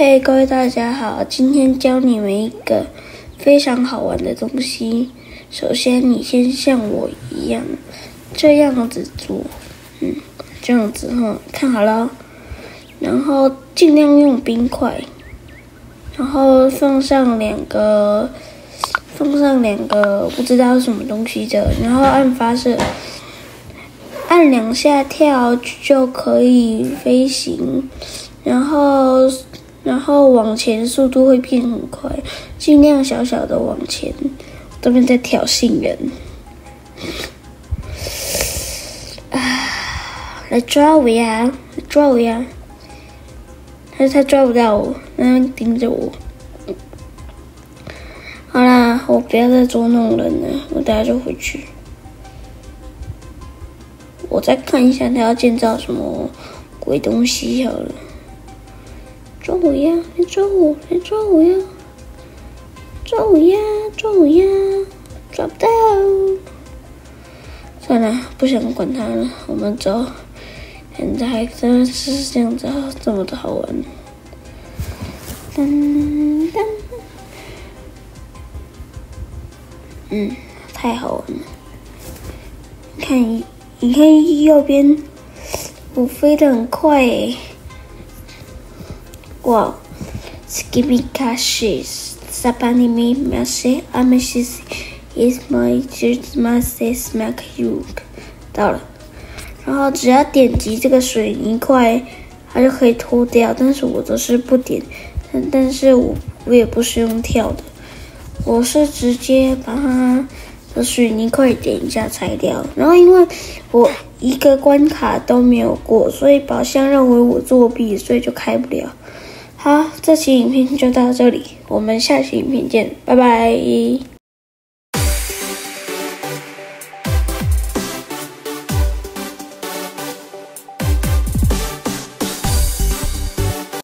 嘿，各位大家好，今天教你们一个非常好玩的东西。首先，你先像我一样这样子做，这样子看好了，然后尽量用冰块，然后放上两个不知道是什么东西的，然后按发射，按2下跳就可以飞行，然后往前速度会变很快，尽量小小的往前。这边在挑衅人来抓我呀！但是他抓不到我，他盯着我。好啦，我不要再捉弄人了，我等下就回去。我再看一下他要建造什么鬼东西好了。抓我呀！来抓我呀！抓不到。算了，不想管他了，我们走。现在还真的是这样子，这么的好玩。太好玩了。你看右边，我飞得很快耶。哇 ！Skibikashis sapanimi mase amesis is my mase smakyuk 到了，然后只要点击这个水泥块，它就可以脱掉。但是我都是不点，但是我也不是用跳的，我是直接把它的水泥块点一下拆掉。然后因为我一个关卡都没有过，所以宝箱认为我作弊，所以就开不了。好，这期影片就到这里，我们下期影片见，拜拜。